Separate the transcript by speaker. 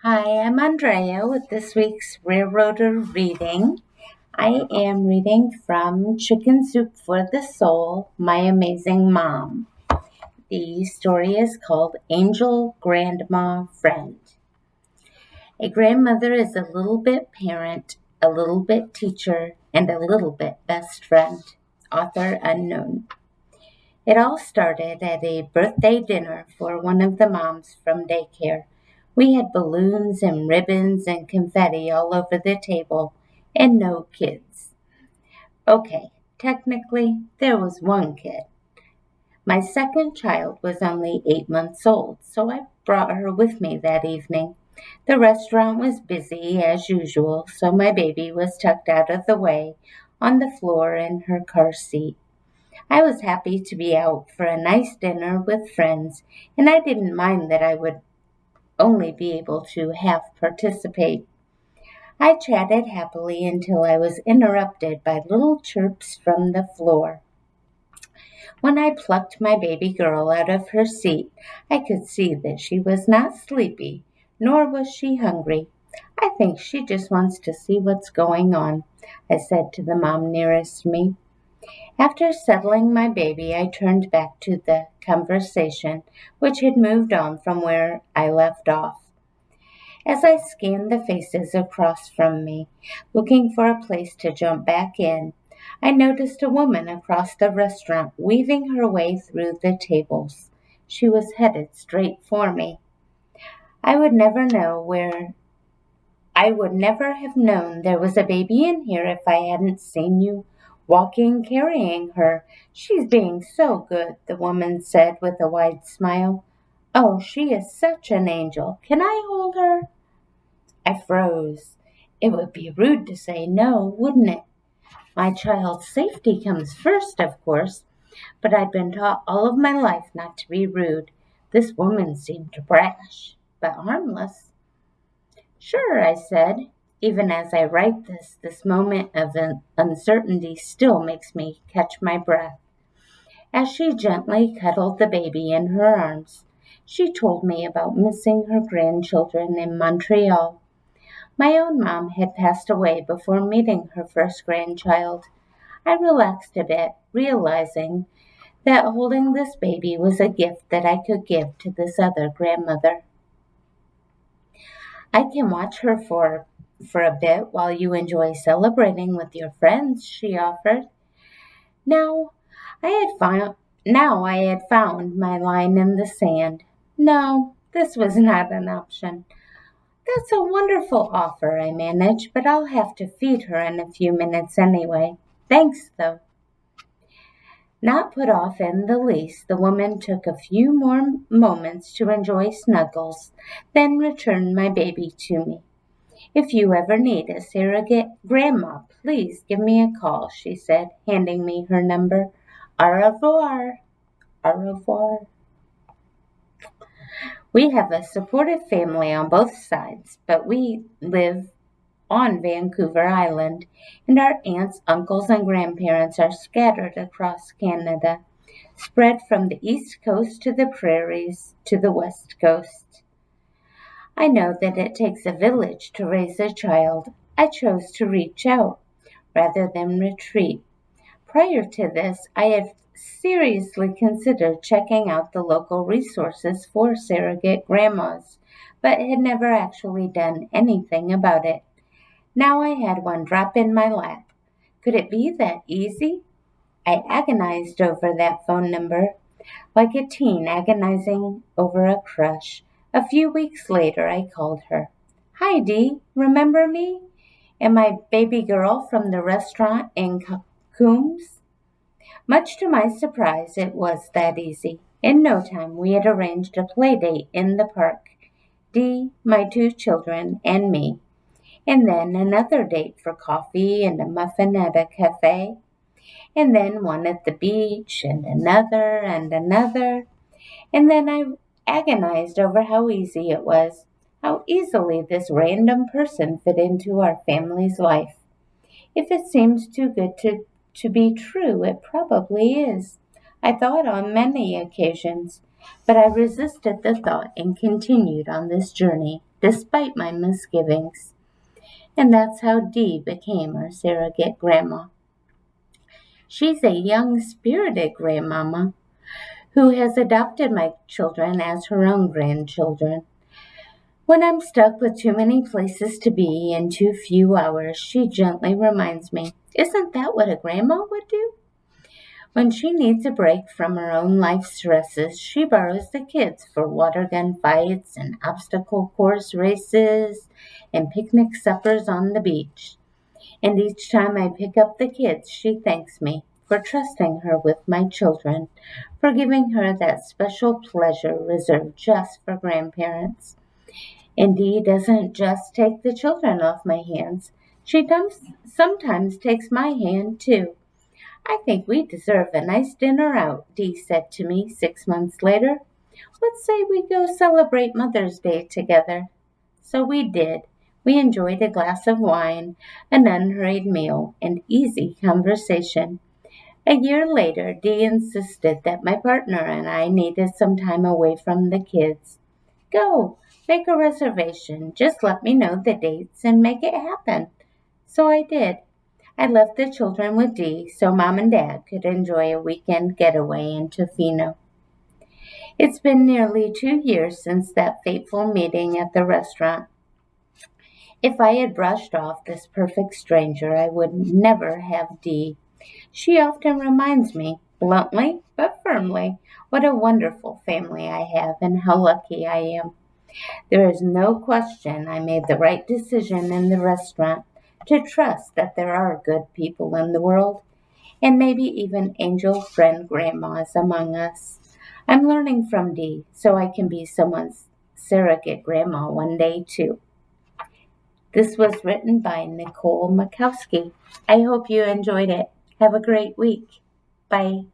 Speaker 1: Hi, I'm Andrea with this week's Railroader reading. I am reading from Chicken Soup for the Soul, My Amazing Mom. The story is called Angel Grandma Friend. A grandmother is a little bit parent, a little bit teacher, and a little bit best friend. Author unknown. It all started at a birthday dinner for one of the moms from daycare. We had balloons and ribbons and confetti all over the table, and no kids. Okay, technically, there was one kid. My second child was only 8 months old, so I brought her with me that evening. The restaurant was busy as usual, so my baby was tucked out of the way on the floor in her car seat. I was happy to be out for a nice dinner with friends, and I didn't mind that I would only be able to half participate. I chatted happily until I was interrupted by little chirps from the floor. When I plucked my baby girl out of her seat, I could see that she was not sleepy, nor was she hungry. I think she just wants to see what's going on, I said to the mom nearest me. After settling my baby, I turned back to the conversation, which had moved on from where I left off. As I scanned the faces across from me, looking for a place to jump back in, I noticed a woman across the restaurant weaving her way through the tables. She was headed straight for me. I would never know where I would never have known there was a baby in here if I hadn't seen you walking carrying her. She's being so good, the woman said with a wide smile. Oh, she is such an angel. Can I hold her? I froze. It would be rude to say no, wouldn't it? My child's safety comes first, of course, but I'd been taught all of my life not to be rude. This woman seemed brash, but harmless. Sure, I said. Even as I write this moment of uncertainty still makes me catch my breath. As she gently cuddled the baby in her arms, she told me about missing her grandchildren in Montreal. My own mom had passed away before meeting her first grandchild. I relaxed a bit, realizing that holding this baby was a gift that I could give to this other grandmother. I can watch her for a bit while you enjoy celebrating with your friends, she offered. Now I had found Now I had found my line in the sand. No, this was not an option. That's a wonderful offer, I managed, but I'll have to feed her in a few minutes anyway. Thanks, though. Not put off in the least, the woman took a few more moments to enjoy snuggles, then returned my baby to me. If you ever need a surrogate grandma, please give me a call, she said, handing me her number. Au revoir. Au revoir. We have a supportive family on both sides, but we live on Vancouver Island, and our aunts, uncles, and grandparents are scattered across Canada, spread from the east coast to the prairies to the west coast. I know that it takes a village to raise a child. I chose to reach out rather than retreat. Prior to this, I had seriously considered checking out the local resources for surrogate grandmas, but had never actually done anything about it. Now I had one drop in my lap. Could it be that easy? I agonized over that phone number, like a teen agonizing over a crush. A few weeks later, I called her. Hi, Dee. Remember me? Am I baby girl from the restaurant in Coombs? Much to my surprise, it was that easy. In no time, we had arranged a play date in the park. Dee, my two children, and me. And then another date for coffee and a muffin at a cafe. And then one at the beach, and another. And then I agonized over how easy it was, how easily this random person fit into our family's life. If it seems too good to be true, it probably is. I thought on many occasions, but I resisted the thought and continued on this journey despite my misgivings. And that's how Dee became our surrogate grandma. She's a young, spirited grandmama who has adopted my children as her own grandchildren. When I'm stuck with too many places to be in too few hours, she gently reminds me, isn't that what a grandma would do? When she needs a break from her own life stresses, she borrows the kids for water gun fights and obstacle course races and picnic suppers on the beach. And each time I pick up the kids, she thanks me for trusting her with my children, for giving her that special pleasure reserved just for grandparents. And Dee doesn't just take the children off my hands, she sometimes takes my hand too. I think we deserve a nice dinner out, Dee said to me 6 months later. Let's say we go celebrate Mother's Day together. So we did. We enjoyed a glass of wine, an unhurried meal, and easy conversation. A year later, Dee insisted that my partner and I needed some time away from the kids. Go, make a reservation. Just let me know the dates and make it happen. So I did. I left the children with Dee so Mom and Dad could enjoy a weekend getaway in Tofino. It's been nearly 2 years since that fateful meeting at the restaurant. If I had brushed off this perfect stranger, I would never have Dee. She often reminds me, bluntly but firmly, what a wonderful family I have and how lucky I am. There is no question I made the right decision in the restaurant to trust that there are good people in the world, and maybe even angel friend grandmas among us. I'm learning from Dee so I can be someone's surrogate grandma one day too. This was written by Nicole Makowski. I hope you enjoyed it. Have a great week. Bye.